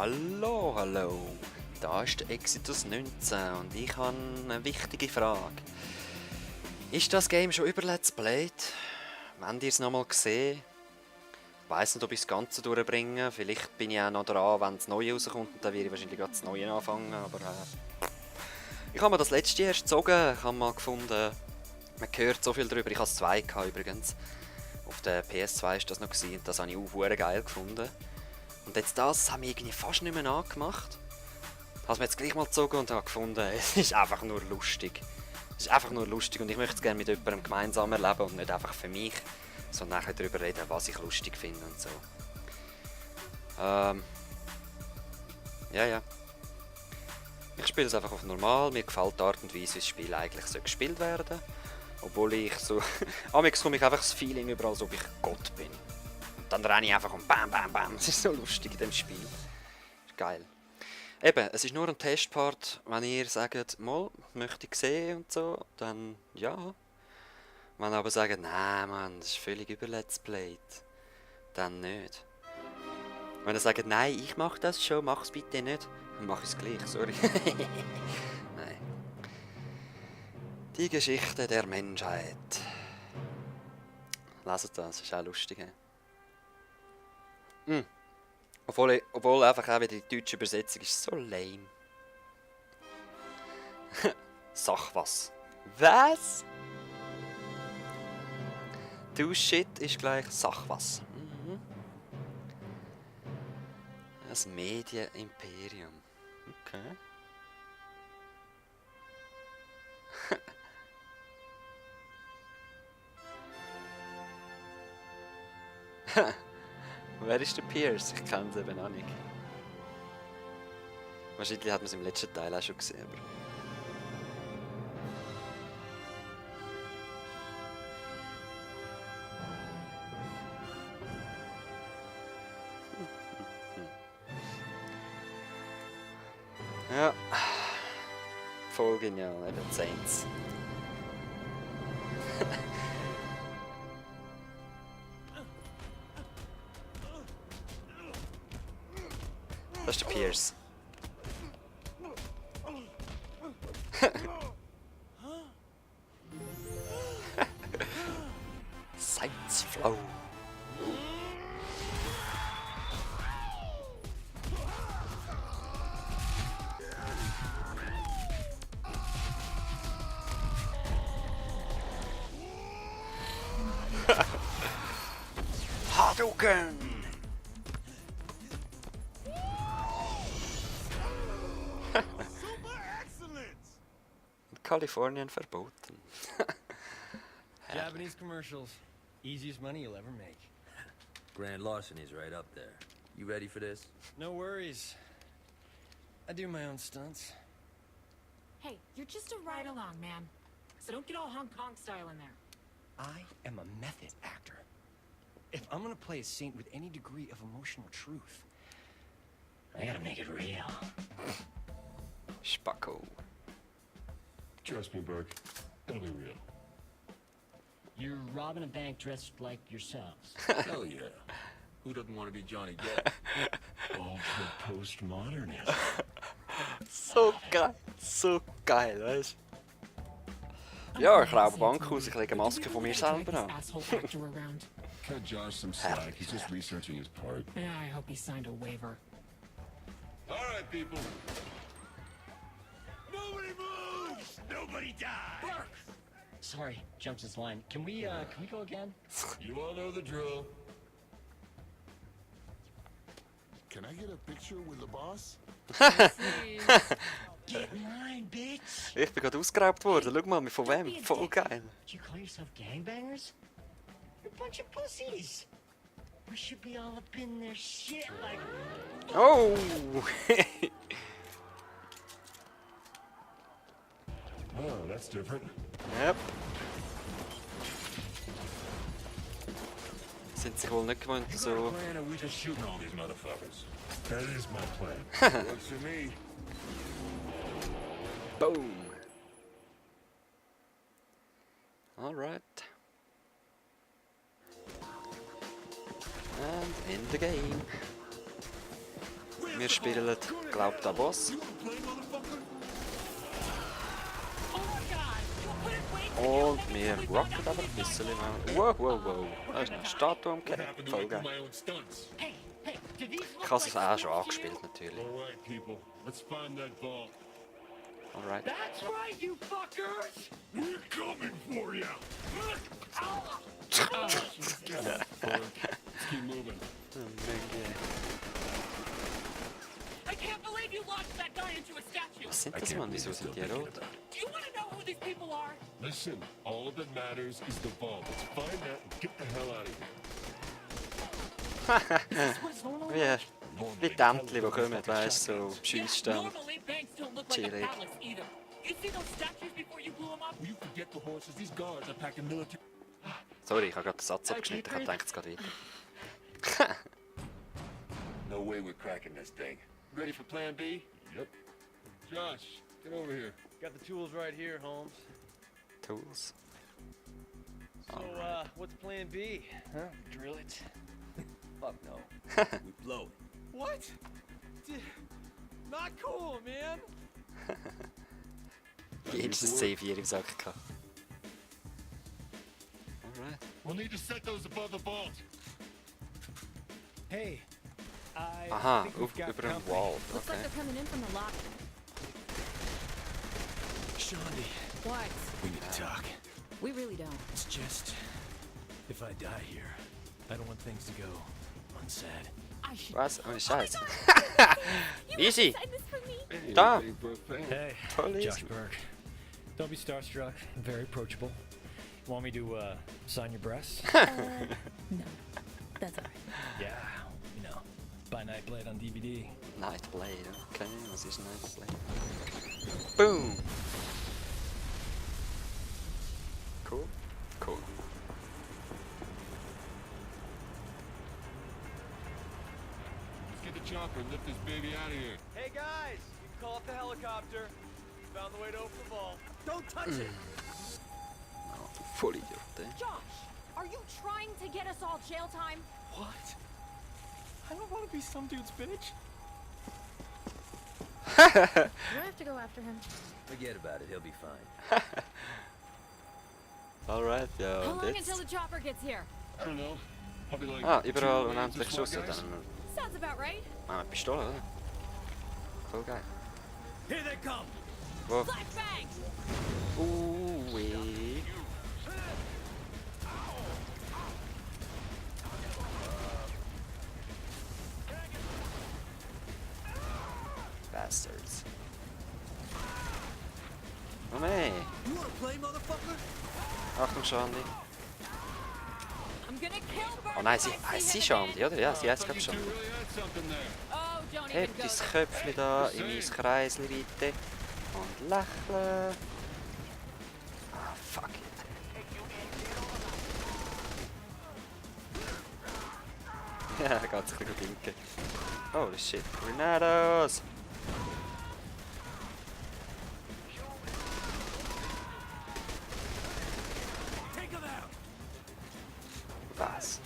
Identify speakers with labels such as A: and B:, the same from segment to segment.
A: Hallo, hallo. Da ist der Exitus 19 und ich habe eine wichtige Frage. Ist das Game schon über Let's Played? Wollt ihr es nochmal gesehen? Ich weiss nicht, ob ich das Ganze durchbringe. Vielleicht bin ich auch noch dran, wenn das Neue rauskommt. Und dann werde ich wahrscheinlich gerade das Neue anfangen. Aber ich habe mir das letzte erst gezogen. Ich habe mal gefunden, man hört so viel darüber. Ich hatte es 2 übrigens. Auf der PS2 war das noch gewesen, und das habe ich auch verdammt geil gefunden. Und jetzt das haben wir irgendwie fast nicht mehr nachgemacht. Ich habe es mir jetzt gleich mal gezogen und habe gefunden, es ist einfach nur lustig. Es ist einfach nur lustig und ich möchte es gerne mit jemandem gemeinsam erleben und nicht einfach für mich, sondern nachher darüber reden, was ich lustig finde und so. Ja. Ich spiele es einfach auf normal, mir gefällt die Art und Weise, wie das Spiel eigentlich gespielt werden soll. Obwohl ich so... Amigs komme ich einfach das Feeling über, als ob ich Gott bin. Und dann renne ich einfach und bam, bam, bam. Es ist so lustig in dem Spiel. Ist geil. Eben, es ist nur ein Testpart, wenn ihr sagt, mal, möchte ich sehen und so, dann ja. Wenn ihr aber sagt, nein Mann, das ist völlig über Let's Played, dann nicht. Wenn ihr sagt, nein, ich mache das schon, mach es bitte nicht, dann mache ich es gleich, sorry. Nein. Die Geschichte der Menschheit. Leset das, ist auch lustig. Obwohl einfach auch wieder die deutsche Übersetzung ist so lame. Sag was. Was? Du Shit ist gleich Sag was. Das Medienimperium. Okay. Wer ist der Pierce? Ich kenne es eben auch nicht. Wahrscheinlich hat man es im letzten Teil auch schon gesehen. Aber... Ja. Voll genial, eben Saints. Das ist der Pierce. Saints Flow. Hadouken! Kalifornien verboten.
B: Japanese commercials. Easiest money you'll ever make.
C: Grand Larceny's right up there. You ready for this?
B: No worries. I do my own stunts.
D: Hey, you're just a ride-along, man. So don't get all Hong Kong style in there.
B: I am a method actor. If I'm gonna play a saint with any degree of emotional truth, I gotta make it real.
A: Spacko.
E: Trust me, Burke. It'll be real.
F: You're robbing a bank dressed like yourselves.
E: Hell yeah. Who doesn't want to be Johnny Depp? Ultra postmodernist.
A: So geil, weißt du? Ja, ich raube Bank aus, ich lege eine Maske von mir selber an.
E: Cut Josh some slack. He's just researching his part.
D: Yeah, I hope he signed a waiver.
E: All right, people. Nobody moves! Nobody dies!
F: Sorry, jumped his line. Can we go again?
E: You all know the drill. Can I get a picture with the boss?
F: Get in line, bitch!
A: Ich bin gerade ausgeraubt worden, schau mal, von wem? Voll geil.
F: Do you call yourself gangbangers? You're a bunch of pussies! We should be all up in their shit like...
A: Oh!
E: Oh, that's different.
A: Yep. Sind sich wohl nicht gewöhnt, so...
E: Plan or we just shooting all these motherfuckers? That is my plan. Works for me.
A: Boom! Alright. And in the game.
E: We're
A: Wir spielen, glaubt der Boss. Und wir rocken aber ein bisschen. Wow, wow, wow. Da ist eine Statue umgekehrt. Voll geil.
F: Hey, hey, do these
A: Ich
F: look
A: habe es
F: like
A: auch schon angespielt, natürlich.
E: Alright, people. Let's find that vault.
A: Alright.
F: That's right, you fuckers!
E: We're coming for you! Let's keep moving.
D: I can't believe you launched that guy into a statue.
A: Was sind das, Mann? Wieso sind die rot?
D: Do you want to know who these people are?
E: Listen, all that matters is the vault. Let's find that and get the hell out of here.
A: Wie die Entchen, die kommen, weißt du, so Schiessstand.
D: Normally, banks don't look like a
A: Chillig.
D: palace either. You see those statues before you blew them up?
E: You forget the horses. These guards are packing military.
A: Sorry, ich habe gerade den Satz abgeschnitten. Ich dachte, es geht weiter.
E: No way we're cracking this thing. Ready for plan B? Yep. Josh, get over here.
G: Got the tools right here, Holmes.
A: Tools.
G: So, what's plan B? Huh? Drill it?
C: Fuck no. We blow it.
G: What? Not cool, man.
A: Jedes C4 im Sack gehabt. Alright.
E: We'll need to set those above the vault.
G: Hey, I
A: Aha,
G: think we've got
A: über den
G: company.
A: Wall.
H: Looks like
A: Okay.
H: they're coming in from the lobby.
G: Shaundi,
H: What?
G: we need to talk.
H: We really don't.
G: It's just, if I die here, I don't want things to go unsaid.
H: I should.
A: Was? Oh, Scheiße.
H: You
A: Easy.
H: have to sign this for me.
A: Da!
E: Big bro fan.
G: Hey,
A: Totally
G: Josh
A: easy.
G: Burke. Don't be starstruck. I'm very approachable. Want me to sign your breasts?
H: No, that's alright.
G: Yeah, you know, buy Nightblade on DVD.
A: Nightblade, okay. Was ist Nightblade? Boom! Cool. Cool.
E: Let's get the chopper and lift this baby out of here.
G: Hey guys, you can call up the helicopter. Found the way to open the vault. Don't touch it.
A: Voll Idiot, eh?
H: Josh, are you trying to get us all jail time?
G: What? I don't want to be some dude's bitch.
H: Do I have to go after him?
C: Forget about it. He'll be fine.
A: Alright, ja,
H: How
A: und
H: long
A: jetzt?
H: until the chopper gets here?
E: I don't know. Probably like
A: Ah,
E: 2
A: überall
E: lanes
A: unendlich
E: of SWAT
A: Schuss.
E: guys.
A: Dann
H: Sounds about right.
A: eine Pistole, oder? Voll geil.
G: Here they come.
A: Wo?
H: Flashbang!
A: Weh. Bastards. Oh nee.
G: You wanna play, motherfucker?
A: Achtung, Schandi.
H: I'm gonna kill Burke.
A: Oh nein, sie
H: if I
A: heisst
H: see
A: sie
H: him again.
A: Schandi, oder? Ja, sie heisst
E: Thought
A: gerade
E: you two
A: Schandi.
E: really had something there.
H: Oh, don't even
A: Heb
H: go
A: dein
H: there.
A: Köpfchen da in mein Kreisli bitte. Und lächle. Ah, fuck it. Ja, er geht sich ein bisschen winken. Holy shit, Grenados!
G: Take him out.
A: Was?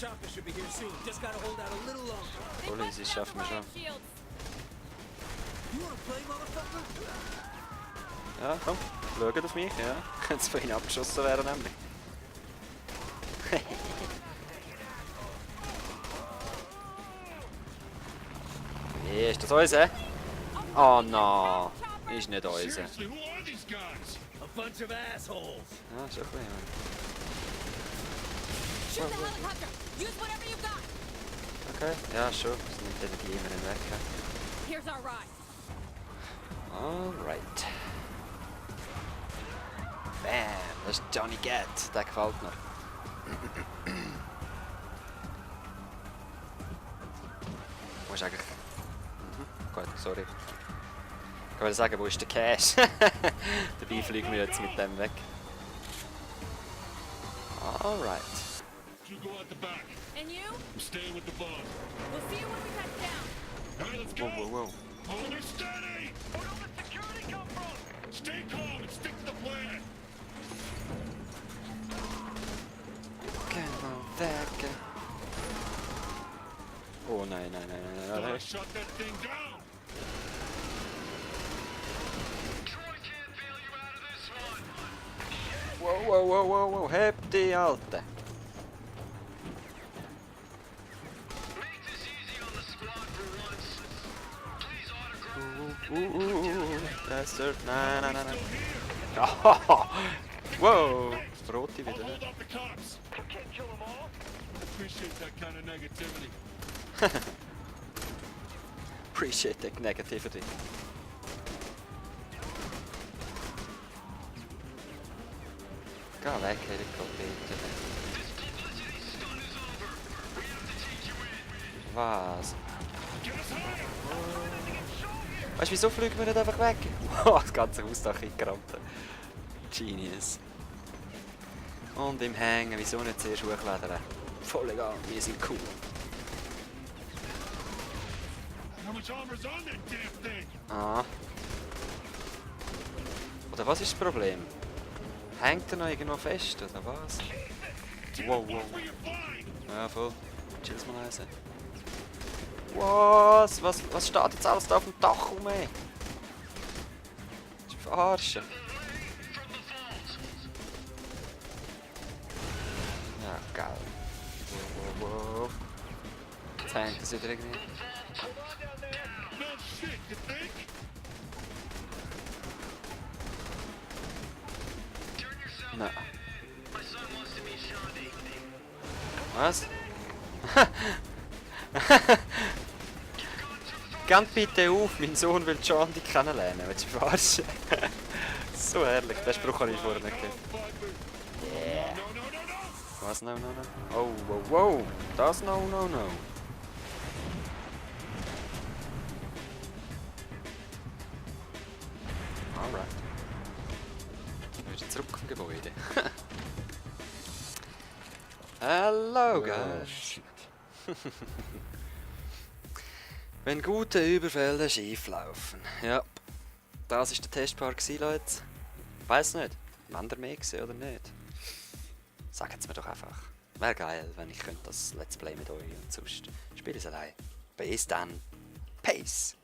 G: Chopper should be here soon. Just gotta hold out a little longer.
H: They
A: Voll
H: busted
A: easy,
H: out
A: schaffen
H: the
A: wir schon.
H: riot shields.
G: You wanna play, motherfucker?
A: Ja, komm, schaut auf mich, ja. Könnte von ihnen abgeschossen werden, nämlich. Wie, ist das unser? Oh no, ist nicht unser. Ja,
E: Seriously, who are these guys?
G: A bunch of assholes.
A: schon ein bisschen.
H: Shoot the helicopter. Use whatever you've got.
A: Okay, ja, schon. Das nimmt Energie immer nicht weg.
H: Here's our ride.
A: Alright. Bam, das ist Johnny Gat. Der gefällt mir. Wo ist eigentlich... Gut, sorry. Ich wollte sagen, wo ist der Cash? Dabei fliegen wir jetzt mit dem weg. Alright.
E: You go out the back.
H: And you?
E: I'm staying with the boss.
H: We'll see you when we touch down.
E: All right, let's go.
A: Whoa, whoa, whoa.
E: Hold her steady. Where all the security come from? Stay calm and stick to the plan.
A: Come on back. nein, nein, nein, nein,
E: Gotta
A: nein.
E: shut that thing down.
A: Wow, wow, wow, wow, wow, heb die, Alte. Yes, sir. Nein, nein, nein, nein. Wow, rote
E: I'll
A: wieder.
E: hold up the cops. Can't kill them all. Appreciate that kind of negativity.
A: Appreciate the negativity. Geh weg, Helikopter. Was? Weißt du, wieso fliegen wir nicht einfach weg? Wow, das ganze Hausdach eingerammt. Genius. Und im Hängen, wieso nicht zuerst hochklettern? Voll egal, wir sind cool.
E: How much armor's on that damn thing?
A: Ah. Oder was ist das Problem? Hängt er noch irgendwo fest, oder was? Wow, wow.
E: Where you flying?
A: Ja, voll. Chills mal leise. Was steht jetzt alles da auf dem Dach rum, ey? Das ist verarschen. Ja, geil. Wow, wow, wow. Jetzt hängt das wieder irgendwie.
E: No shit, you think?
A: Nein. Was? Geht bitte auf, mein Sohn will Johnny kennenlernen. Willst du mich verarschen? So herrlich, den Spruch habe ich vorher nicht gehört. Yeah.
E: No, no, no, no.
A: Was? No, no, no? Oh, wow, wow. Das no, no, no. Alright. Wieder zurück im Gebäude. Hello, guys. Wenn gute Überfälle schief laufen. Ja, das war der Testpart, Leute. Weiß nicht, wenn ihr mehr gesehen oder nicht. Sagt es mir doch einfach. Wäre geil, wenn ich könnte das Let's Play mit euch und sonst spiele ich es allein. Bis dann. Peace.